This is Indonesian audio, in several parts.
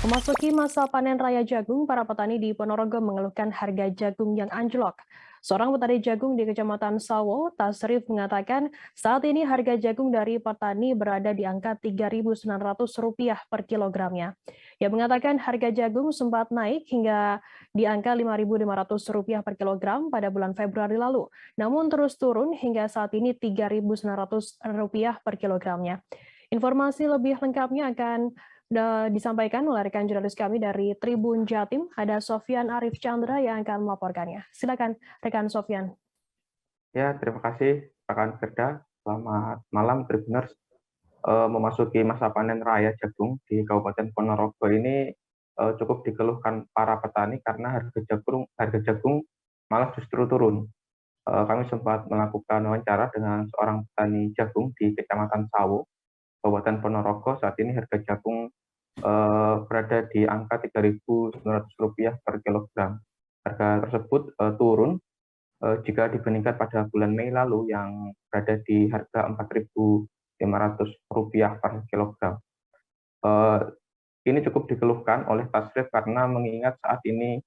Memasuki masa panen raya jagung, para petani di Ponorogo mengeluhkan harga jagung yang anjlok. Seorang petani jagung di Kecamatan Sawo, Tasrif mengatakan saat ini harga jagung dari petani berada di angka Rp3.900 per kilogramnya. Ia mengatakan harga jagung sempat naik hingga di angka Rp5.500 per kilogram pada bulan Februari lalu, namun terus turun hingga saat ini Rp3.900 per kilogramnya. Informasi lebih lengkapnya akan disampaikan oleh rekan jurnalis kami dari Tribun Jatim, ada Sofyan Arif Chandra yang akan melaporkannya. Silakan rekan Sofyan. Ya, terima kasih rekan Firda. Selamat malam Tribuners. Memasuki masa panen raya jagung di Kabupaten Ponorogo ini cukup dikeluhkan para petani karena harga jagung malah justru turun. Kami sempat melakukan wawancara dengan seorang petani jagung di Kecamatan Sawo, Kabupaten Ponorogo. Saat ini harga jagung berada di angka Rp3.900 per kilogram. Harga tersebut turun jika dibandingkan pada bulan Mei lalu yang berada di harga Rp4.500 per kilogram. Ini cukup dikeluhkan oleh Tasrif karena mengingat saat ini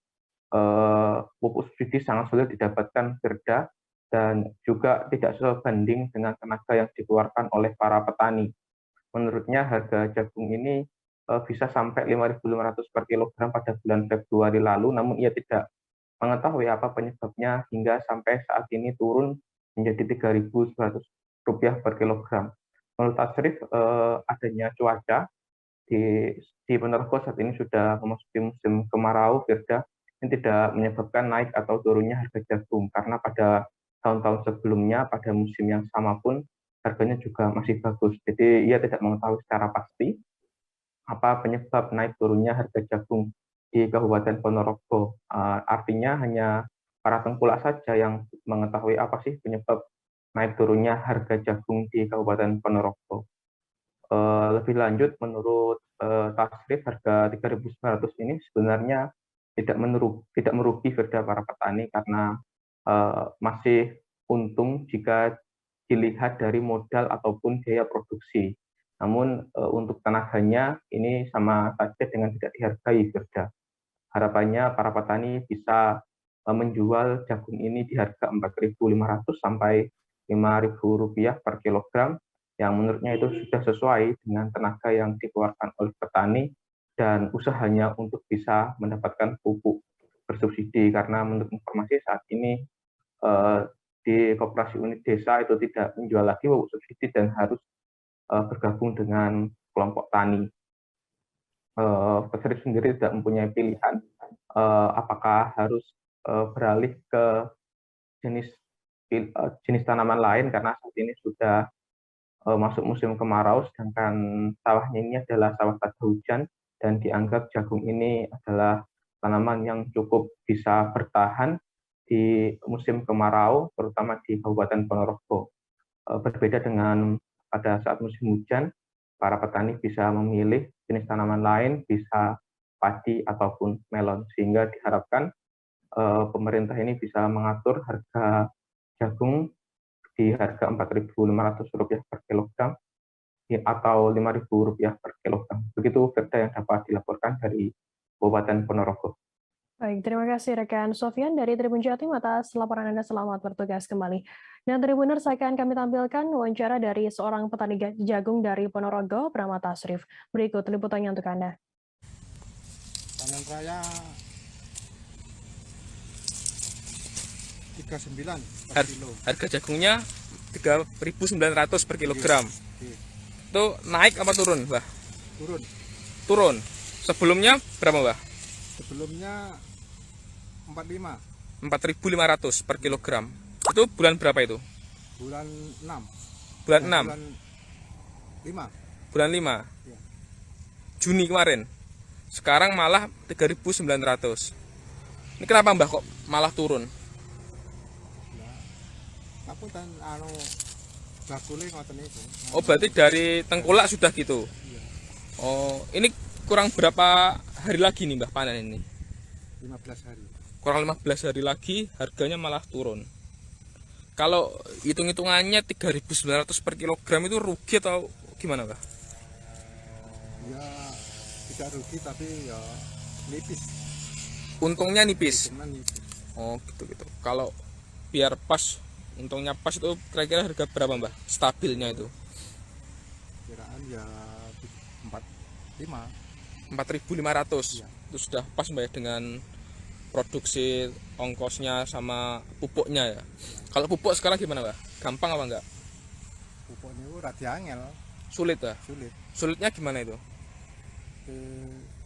pupuk subsidi sangat sulit didapatkan Firda dan juga tidak sebanding dengan tenaga yang dikeluarkan oleh para petani. Menurutnya harga jagung ini bisa sampai Rp5.500 per kilogram pada bulan Februari lalu, namun ia tidak mengetahui apa penyebabnya hingga sampai saat ini turun menjadi Rp3.900 per kilogram. Menurut Tasrif, adanya cuaca di Ponorogo saat ini sudah memasuki musim kemarau, Firda, ini tidak menyebabkan naik atau turunnya harga jagung, karena pada tahun-tahun sebelumnya pada musim yang sama pun harganya juga masih bagus. Jadi ia tidak mengetahui secara pasti apa penyebab naik turunnya harga jagung di Kabupaten Ponorogo. Artinya hanya para tengkulak saja yang mengetahui apa sih penyebab naik turunnya harga jagung di Kabupaten Ponorogo. Lebih lanjut, menurut Tasrif, harga 3.900 ini sebenarnya tidak merugi Firda para petani karena masih untung jika dilihat dari modal ataupun biaya produksi. Namun untuk tenaganya ini sama saja dengan tidak dihargai, Firda. Harapannya para petani bisa menjual jagung ini di harga Rp4.500 sampai Rp5.000 per kilogram, yang menurutnya itu sudah sesuai dengan tenaga yang dikeluarkan oleh petani dan usahanya untuk bisa mendapatkan pupuk bersubsidi. Karena menurut informasi saat ini di Koperasi Unit Desa itu tidak menjual lagi pupuk subsidi dan harus bergabung dengan kelompok tani. Peseri sendiri tidak mempunyai pilihan apakah harus beralih ke jenis tanaman lain karena saat ini sudah masuk musim kemarau, sedangkan sawahnya ini adalah sawah tada hujan dan dianggap jagung ini adalah tanaman yang cukup bisa bertahan di musim kemarau, terutama di Kabupaten Ponorogo. Berbeda dengan pada saat musim hujan, para petani bisa memilih jenis tanaman lain, bisa padi ataupun melon, sehingga diharapkan pemerintah ini bisa mengatur harga jagung di harga Rp4.500 per kilogram atau Rp5.000 per kilogram. Begitu Firda yang dapat dilaporkan dari Kabupaten Ponorogo. Baik, terima kasih rekan Sofyan dari Tribun Jatim atas laporan Anda. Selamat bertugas kembali. Dan Tribuners akan kami tampilkan wawancara dari seorang petani jagung dari Ponorogo, Bernama Tasrif. Berikut liputannya untuk Anda. Panen raya 39 per kilo. Harga jagungnya 3.900 per kilogram. Oke. Itu naik apa turun, Mbah? Turun. Turun. Sebelumnya berapa, Mbah? Sebelumnya 45. 4.500 per kilogram. Itu bulan berapa itu? Bulan 6. Bulan 6. Bulan 5. Bulan 5. Ya. Juni kemarin. Sekarang malah 3.900. Ini kenapa, Mbah, kok malah turun? Ya. Aku kan bakule ngoten niku. Oh, berarti dari tengkulak sudah gitu. Iya. Oh, ini kurang berapa hari lagi nih, Mbah, panen ini? 15 hari. Kurang 15 hari lagi harganya malah turun. Kalau hitung-hitungannya 3.900 per kilogram itu rugi atau gimana, Mbah? Ya tidak rugi tapi ya nipis. Untungnya nipis. Cuman nipis. Oh gitu. Kalau biar pas, untungnya pas itu kira-kira harga berapa Mbah? Stabilnya itu Kiraan ya 45. 4.500. Iya. Itu sudah pas Mbah ya, dengan produksi ongkosnya sama pupuknya ya. Kalau pupuk sekarang gimana Mbah? Gampang apa enggak? Pupuk niku rada angel, Sulit ya? sulit. Sulitnya gimana itu?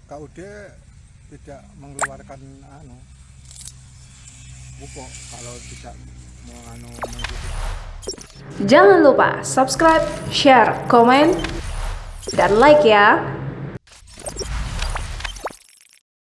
KUD tidak mengeluarkan pupuk kalau tidak mengikuti. Jangan lupa subscribe, share, komen, dan like ya.